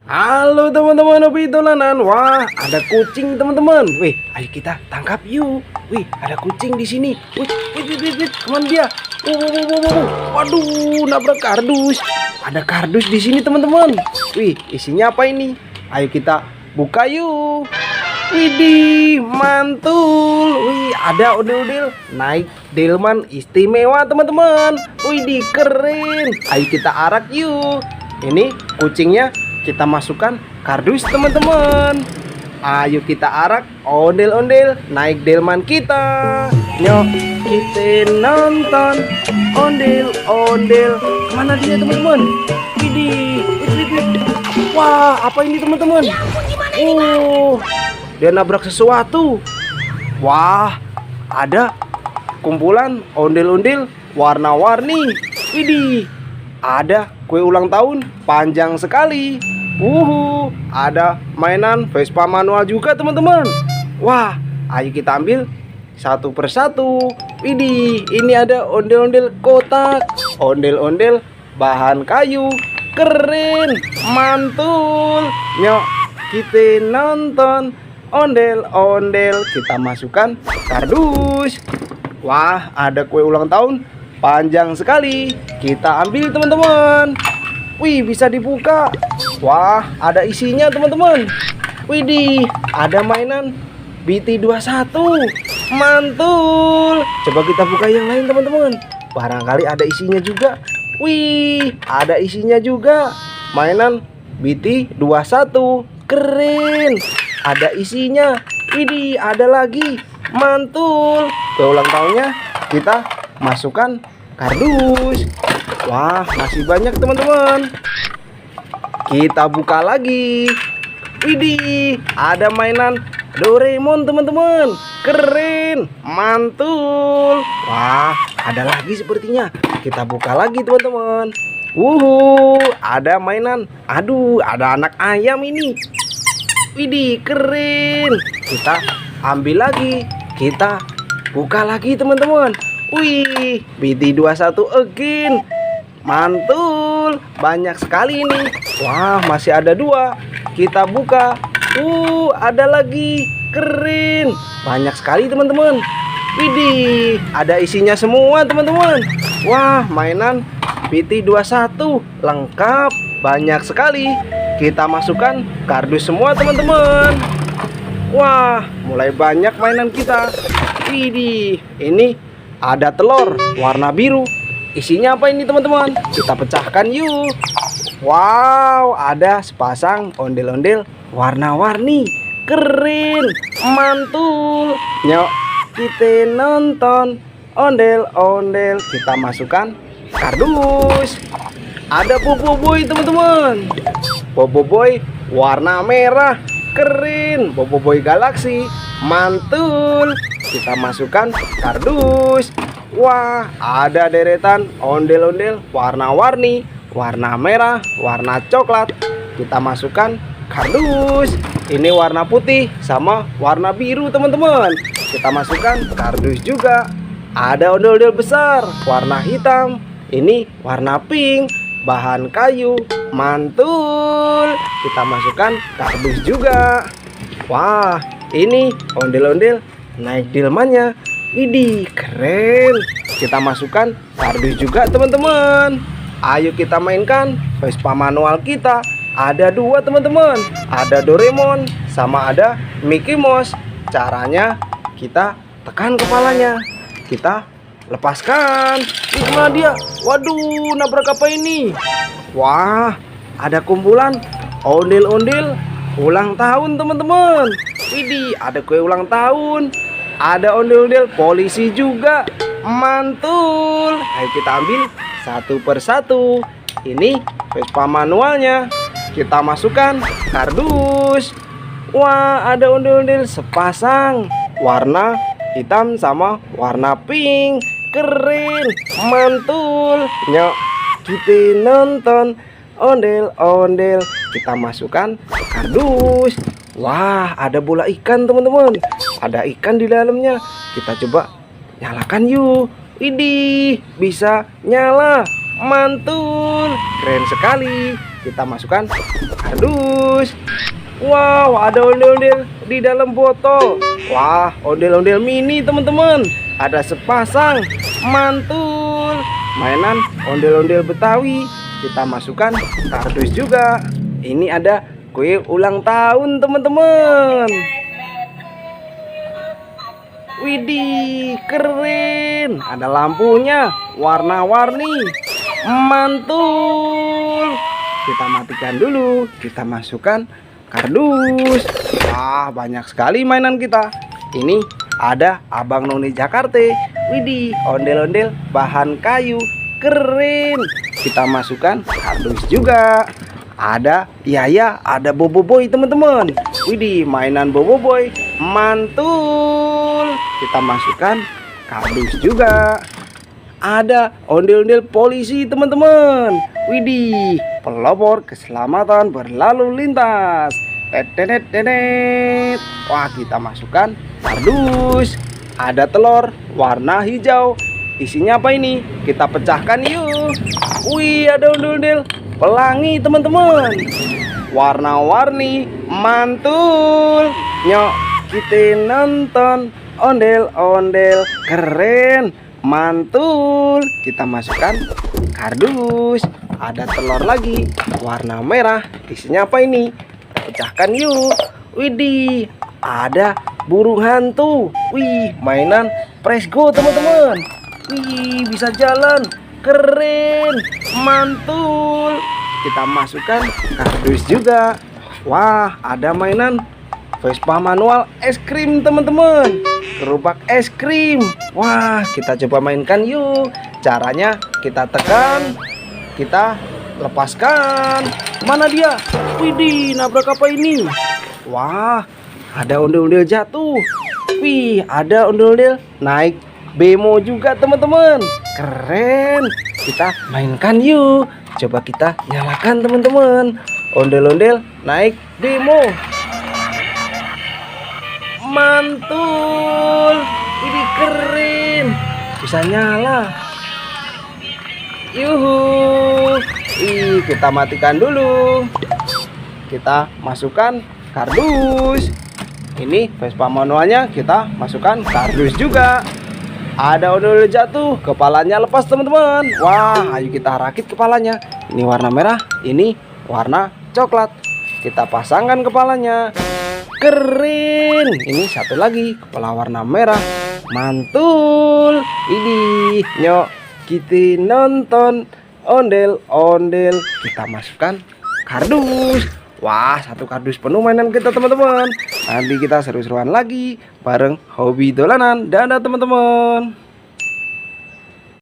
Halo teman-teman hobi dolanan. Wah, ada kucing teman-teman. Wih, ayo kita tangkap yuk. Wih, ada kucing di sini. Wih, kemana dia? Waduh, nabrak kardus. Ada kardus di sini teman-teman. Wih, isinya apa ini? Ayo kita buka yuk. Widih, mantul. Wih, ada ondel-ondel naik delman istimewa teman-teman. Widih, keren. Ayo kita arak yuk. Ini kucingnya kita masukkan kardus teman-teman. Ayo kita arak ondel-ondel naik delman kita. Yuk kita nonton ondel-ondel. Kemana dia teman-teman? Widih. Wah, apa ini teman-teman? Dia nabrak sesuatu. Wah, ada kumpulan ondel-ondel warna-warni. Widih, ada kue ulang tahun panjang sekali. Ada mainan Vespa manual juga teman-teman. Wah, ayo kita ambil satu persatu. Widih, ini ada ondel-ondel kotak, ondel-ondel bahan kayu. Keren, mantul. Yuk kita nonton ondel-ondel. Kita masukkan kardus. Wah, ada kue ulang tahun panjang sekali. Kita ambil teman-teman. Wih, bisa dibuka. Wah, ada isinya teman-teman. Widih, ada mainan BT21. Mantul. Coba kita buka yang lain teman-teman. Barangkali ada isinya juga. Wih, ada isinya juga. Mainan BT21. Keren. Ada isinya. Widih, ada lagi. Mantul. Kue ulang tahunnya kita masukkan kardus. Wah, masih banyak teman-teman. Kita buka lagi. Widih, ada mainan Doraemon teman-teman. Keren, mantul. Wah, ada lagi sepertinya. Kita buka lagi teman-teman. Ada mainan. Aduh, ada anak ayam ini. Widih, keren. Kita ambil lagi. Kita buka lagi teman-teman. Wih, BT21 again. Mantul, banyak sekali ini. Wah, masih ada dua. Kita buka. Ada lagi. Keren, banyak sekali teman-teman. Widih, ada isinya semua teman-teman. Wah, mainan BT21 lengkap, banyak sekali. Kita masukkan kardus semua teman-teman. Wah, mulai banyak mainan kita. Widih, ini ada telur warna biru. Isinya apa ini teman-teman? Kita pecahkan yuk. Wow, ada sepasang ondel-ondel warna-warni. Keren, mantul. Yuk kita nonton ondel-ondel. Kita masukkan kardus. Ada Boboiboy teman-teman. Boboiboy warna merah. Keren, Boboiboy Galaxy. Mantul. Kita masukkan kardus. Wah, ada deretan ondel-ondel warna-warni, warna merah, warna coklat. Kita masukkan kardus. Ini warna putih sama warna biru teman-teman. Kita masukkan kardus juga. Ada ondel-ondel besar warna hitam. Ini warna pink, bahan kayu. Mantul. Kita masukkan kardus juga. Wah, ini ondel-ondel naik delmannya. Widih, keren. Kita masukkan kardus juga teman-teman. Ayo kita mainkan Vespa manual kita. Ada dua teman-teman. Ada Doraemon sama ada Mickey Mouse. Caranya kita tekan kepalanya. Kita lepaskan. Ini kemana dia? Waduh, nabrak apa ini? Wah, ada kumpulan ondel-ondel ulang tahun teman-teman. Widih, ada kue ulang tahun. Ada ondel-ondel polisi juga. Mantul. Ayo kita ambil satu persatu. Ini Vespa manualnya. Kita masukkan kardus. Wah, ada ondel-ondel sepasang warna hitam sama warna pink. Keren, mantul. Yuk kita nonton ondel-ondel. Kita masukkan kardus. Wah, ada bola ikan teman-teman. Ada ikan di dalamnya. Kita coba nyalakan yuk. Widih, bisa nyala. Mantul, keren sekali. Kita masukkan kardus. Wow, ada ondel-ondel di dalam botol. Wah, ondel-ondel mini teman-teman. Ada sepasang mantul. Mainan ondel-ondel Betawi. Kita masukkan kardus juga. Ini ada kue ulang tahun teman-teman. Widih, keren. Ada lampunya, warna-warni, mantul. Kita matikan dulu. Kita masukkan kardus. Wah, banyak sekali mainan kita. Ini ada Abang Noni Jakarta. Widih, ondel-ondel bahan kayu, keren. Kita masukkan kardus juga. Ada Yaya, ada Boboiboy teman-teman. Widih, mainan Boboiboy, mantul. Kita masukkan kardus juga. Ada ondel-ondel polisi teman-teman. Widih, pelopor keselamatan berlalu lintas. Tetenet. Wah, kita masukkan kardus. Ada telur warna hijau. Isinya apa ini? Kita pecahkan yuk. Wih, ada ondel-ondel pelangi teman-teman. Warna-warni, mantul. Nyok, kita nonton ondel-ondel keren, mantul. Kita masukkan kardus. Ada telur lagi warna merah. Isinya apa ini? Kita pecahkan yuk. Widih, ada burung hantu. Wih, mainan Presgo teman-teman. Wih, bisa jalan, keren, mantul. Kita masukkan kardus juga. Wah, ada mainan Vespa manual es krim teman-teman. Gerobak es krim. Wah, kita coba mainkan yuk. Caranya kita tekan, kita lepaskan. Mana dia? Widih, nabrak apa ini? Wah, ada ondel-ondel jatuh. Wih, ada ondel-ondel naik bemo juga teman-teman. Keren. Kita mainkan yuk. Coba kita nyalakan teman-teman. Ondel-ondel naik demo. Mantul. Ini keren. Bisa nyala. Yuhu. Ih, kita matikan dulu. Kita masukkan kardus. Ini Vespa manualnya kita masukkan kardus juga. Ada ondel jatuh, kepalanya lepas teman-teman. Wah, ayo kita rakit kepalanya. Ini warna merah, ini warna coklat. Kita pasangkan kepalanya. Keren. Ini satu lagi, kepala warna merah, mantul. Ini nyok, kita nonton ondel-ondel. Kita masukkan kardus. Wah, satu kardus penuh mainan kita teman-teman. Nanti kita seru-seruan lagi bareng hobi dolanan. Dadah teman-teman.